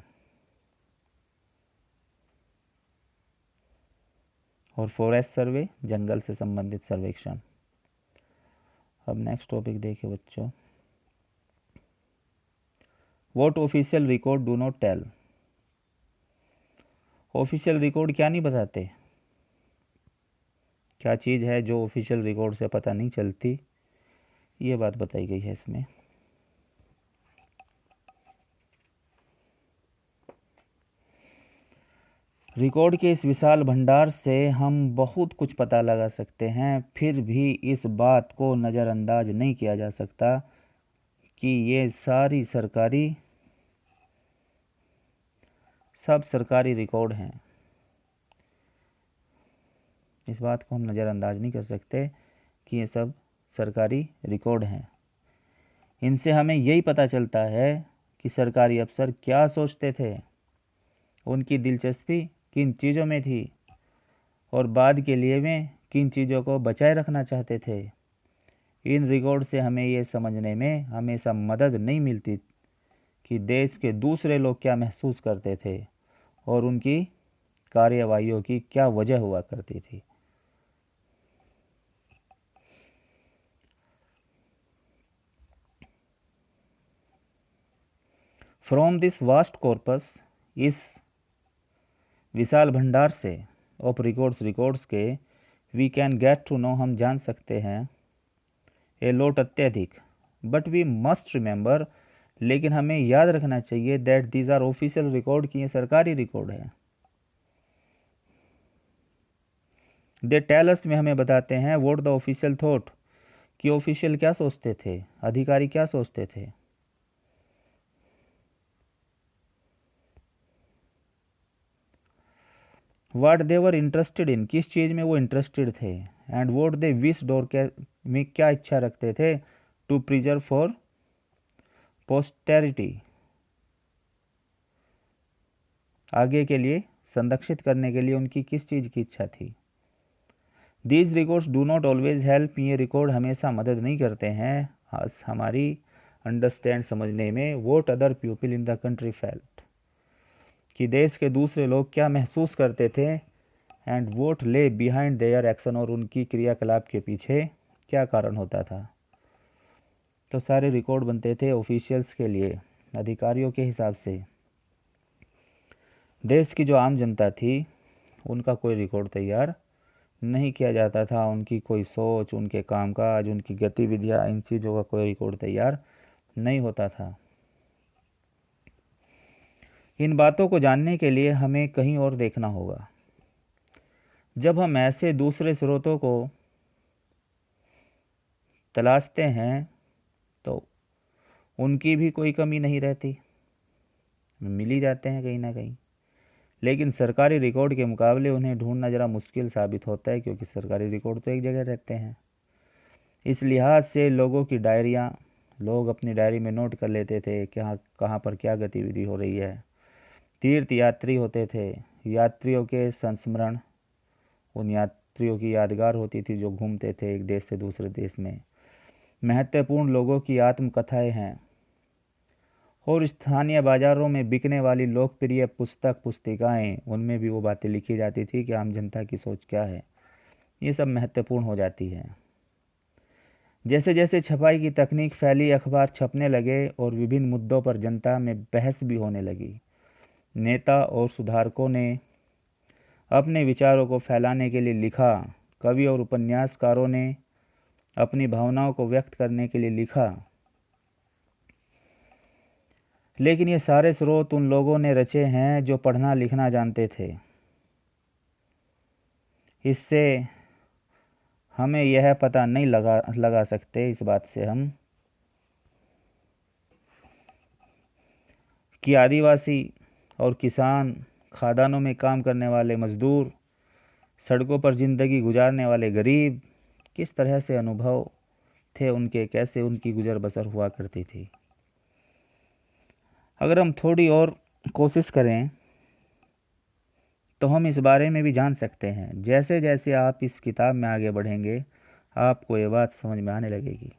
और फॉरेस्ट सर्वे, जंगल से संबंधित सर्वेक्षण। अब नेक्स्ट टॉपिक देखिए बच्चों, what official record do not tell. Official record क्या नहीं बताते, क्या चीज़ है जो ऑफिशियल रिकॉर्ड से पता नहीं चलती, ये बात बताई गई है इसमें। रिकॉर्ड के इस विशाल भंडार से हम बहुत कुछ पता लगा सकते हैं, फिर भी इस बात को नज़रअंदाज नहीं किया जा सकता कि ये सब सरकारी रिकॉर्ड हैं। इस बात को हम नज़रअंदाज नहीं कर सकते कि ये सब सरकारी रिकॉर्ड हैं। इनसे हमें यही पता चलता है कि सरकारी अफसर क्या सोचते थे, उनकी दिलचस्पी किन चीज़ों में थी और बाद के लिए वे किन चीज़ों को बचाए रखना चाहते थे। इन रिकॉर्ड से हमें ये समझने में हमेशा मदद नहीं मिलती कि देश के दूसरे लोग क्या महसूस करते थे और उनकी कार्यवाहियों की क्या वजह हुआ करती थी। फ्रॉम दिस वास्ट कॉर्पस, इस विशाल भंडार से ऑफ रिकॉर्ड्स के, we can get to know, हम जान सकते हैं, ए लॉट, अत्यधिक, बट वी मस्ट रिमेंबर, लेकिन हमें याद रखना चाहिए, that these are official record, की ये सरकारी रिकॉर्ड है। दे टेल अस, में हमें बताते हैं, व्हाट द ऑफिशियल थॉट, कि ऑफिशियल क्या सोचते थे, अधिकारी क्या सोचते थे। What they were interested in, किस चीज़ में वो इंटरेस्टेड थे। एंड व्हाट दे विश्ड, और क्या में क्या इच्छा रखते थे, टू प्रिजर्व फॉर पोस्टेरिटी, आगे के लिए संरक्षित करने के लिए उनकी किस चीज़ की इच्छा थी। These records do not always help, ये रिकॉर्ड हमेशा मदद नहीं करते हैं हमारी अंडरस्टैंड, समझने में, vote other people in the country felt, कि देश के दूसरे लोग क्या महसूस करते थे, एंड वोट ले बिहाइंड देयर एक्शन, और उनकी क्रियाकलाप के पीछे क्या कारण होता था। तो सारे रिकॉर्ड बनते थे ऑफिशियल्स के लिए, अधिकारियों के हिसाब से। देश की जो आम जनता थी उनका कोई रिकॉर्ड तैयार नहीं किया जाता था, उनकी कोई सोच, उनके कामकाज, उनकी गतिविधियाँ, इन चीज़ों का कोई रिकॉर्ड तैयार नहीं होता था। इन बातों को जानने के लिए हमें कहीं और देखना होगा। जब हम ऐसे दूसरे स्रोतों को तलाशते हैं तो उनकी भी कोई कमी नहीं रहती, मिल ही जाते हैं कहीं ना कहीं। लेकिन सरकारी रिकॉर्ड के मुकाबले उन्हें ढूंढना ज़रा मुश्किल साबित होता है, क्योंकि सरकारी रिकॉर्ड तो एक जगह रहते हैं। इस लिहाज से लोगों की डायरियाँ, लोग अपनी डायरी में नोट कर लेते थे कि हाँ कहाँ पर क्या गतिविधि हो रही है। तीर्थ यात्री होते थे, यात्रियों के संस्मरण, उन यात्रियों की यादगार होती थी जो घूमते थे एक देश से दूसरे देश में। महत्वपूर्ण लोगों की आत्मकथाएं हैं, और स्थानीय बाज़ारों में बिकने वाली लोकप्रिय पुस्तिकाएं, उनमें भी वो बातें लिखी जाती थी कि आम जनता की सोच क्या है। ये सब महत्वपूर्ण हो जाती है। जैसे जैसे छपाई की तकनीक फैली, अखबार छपने लगे और विभिन्न मुद्दों पर जनता में बहस भी होने लगी। नेता और सुधारकों ने अपने विचारों को फैलाने के लिए लिखा, कवि और उपन्यासकारों ने अपनी भावनाओं को व्यक्त करने के लिए लिखा। लेकिन ये सारे स्रोत उन लोगों ने रचे हैं जो पढ़ना लिखना जानते थे। इससे हमें यह पता नहीं लगा सकते, इस बात से हम, कि आदिवासी और किसान, खादानों में काम करने वाले मजदूर, सड़कों पर ज़िंदगी गुजारने वाले गरीब, किस तरह से अनुभव थे उनके, कैसे उनकी गुजर बसर हुआ करती थी। अगर हम थोड़ी और कोशिश करें तो हम इस बारे में भी जान सकते हैं। जैसे जैसे आप इस किताब में आगे बढ़ेंगे आपको ये बात समझ में आने लगेगी।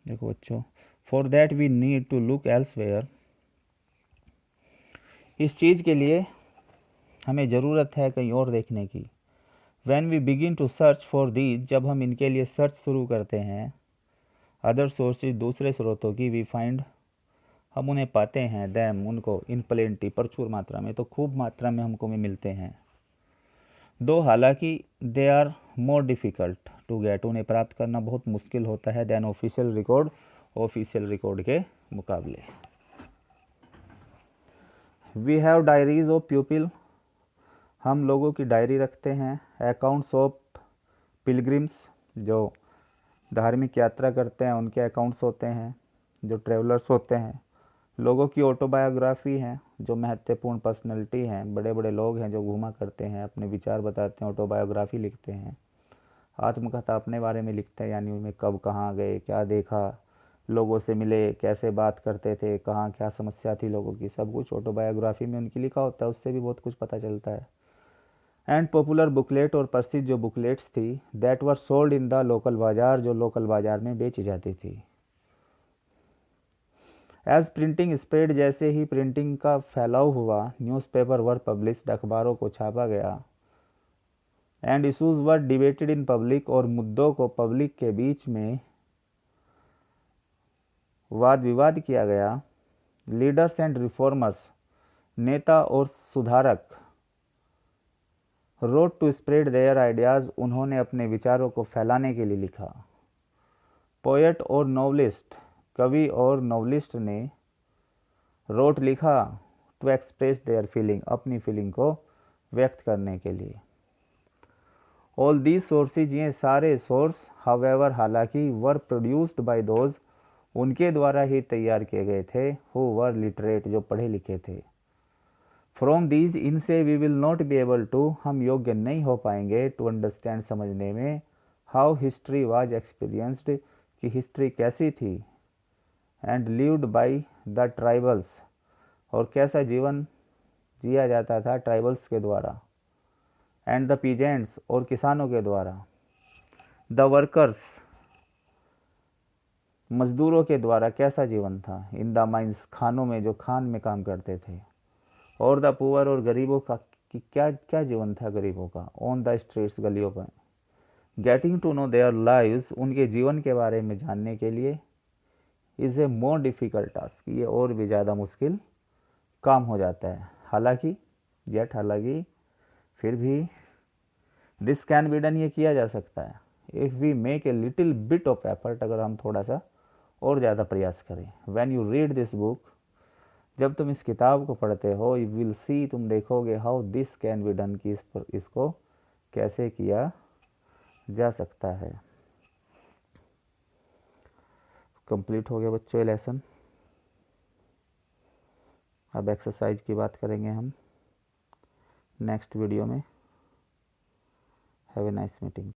देखो बच्चों, for that we need to look elsewhere. इस चीज़ के लिए हमें ज़रूरत है कहीं और देखने की। When we begin to search for these, जब हम इनके लिए सर्च शुरू करते हैं, अदर सोर्सेज, दूसरे स्रोतों की, वी फाइंड, हम उन्हें पाते हैं, दैम, उनको, इन प्लेंटी, प्रचुर मात्रा में, तो खूब मात्रा में हमको में मिलते हैं। दो, हालांकि they are more difficult to get, उन्हें प्राप्त करना बहुत मुश्किल होता है, than official record, official record के मुकाबले। We have diaries of people, हम लोगों की डायरी रखते हैं। अकाउंट्स ऑफ पिलग्रिम्स, जो धार्मिक यात्रा करते हैं उनके अकाउंट्स होते हैं, जो ट्रेवलर्स होते हैं। लोगों की ऑटोबायोग्राफी हैं, जो महत्वपूर्ण पर्सनैलिटी हैं, बड़े बड़े लोग हैं जो घूमा करते हैं, अपने विचार बताते हैं, ऑटोबायोग्राफी लिखते हैं। आत्मकथा अपने बारे में लिखते हैं, यानी उनमें कब कहाँ गए, क्या देखा, लोगों से मिले, कैसे बात करते थे, कहाँ क्या समस्या थी लोगों की, सब कुछ ऑटोबायोग्राफी में उनकी लिखा होता है। उससे भी बहुत कुछ पता चलता है। एंड पॉपुलर बुकलेट, और प्रसिद्ध जो बुकलेट्स थी, that were sold in the local बाज़ार, जो लोकल बाज़ार में बेची जाती थी। एज प्रिंटिंग स्प्रेड, जैसे ही प्रिंटिंग का फैलाव हुआ, न्यूज़पेपर वर पब्लिश्ड, अखबारों को छापा गया। And issues were debated in public, और मुद्दों को पब्लिक के बीच में वाद विवाद किया गया। लीडर्स एंड रिफॉर्मर्स, नेता और सुधारक, wrote to spread their ideas, उन्होंने अपने विचारों को फैलाने के लिए लिखा। पोएट और नॉवलिस्ट, कवि और नॉवलिस्ट ने रोट, लिखा, टू एक्सप्रेस देयर फीलिंग, अपनी फीलिंग को व्यक्त करने के लिए। ऑल दीज सोर्सेज, ये सारे सोर्स, हावेवर, हालांकि, वर प्रोड्यूस्ड बाय दोज, उनके द्वारा ही तैयार किए गए थे, हु वर लिटरेट, जो पढ़े लिखे थे। फ्रॉम दीज, इनसे, we will not be able to, हम योग्य नहीं हो पाएंगे, टू अंडरस्टैंड, समझने में, हाउ हिस्ट्री वाज एक्सपीरियंस्ड, कि हिस्ट्री कैसी थी, and lived by the tribals, और कैसा जीवन जिया जाता था ट्राइबल्स के द्वारा। एंड द पीजेंट्स, और किसानों के द्वारा। द वर्कर्स, मजदूरों के द्वारा कैसा जीवन था। इन द माइंस, खानों में, जो खान में काम करते थे। और द पुअर, और गरीबों का कि क्या क्या जीवन था गरीबों का। ऑन द स्ट्रीट्स, गलियों पर। Getting to know their lives, उनके जीवन के बारे में जानने के लिए, is a more difficult task, ये और भी ज़्यादा मुश्किल काम हो जाता है। हालांकि, येट, हालांकि, फिर भी, दिस कैन बी डन, ये किया जा सकता है। If we make a little bit of effort, अगर हम थोड़ा सा और ज़्यादा प्रयास करें। When you read this book, जब तुम इस किताब को पढ़ते हो, यू विल सी, तुम देखोगे, how this can be done, कि इसको कैसे किया जा सकता है। कंप्लीट हो गया बच्चों ये लेसन। अब एक्सरसाइज की बात करेंगे हम नेक्स्ट वीडियो में। Have a nice meeting.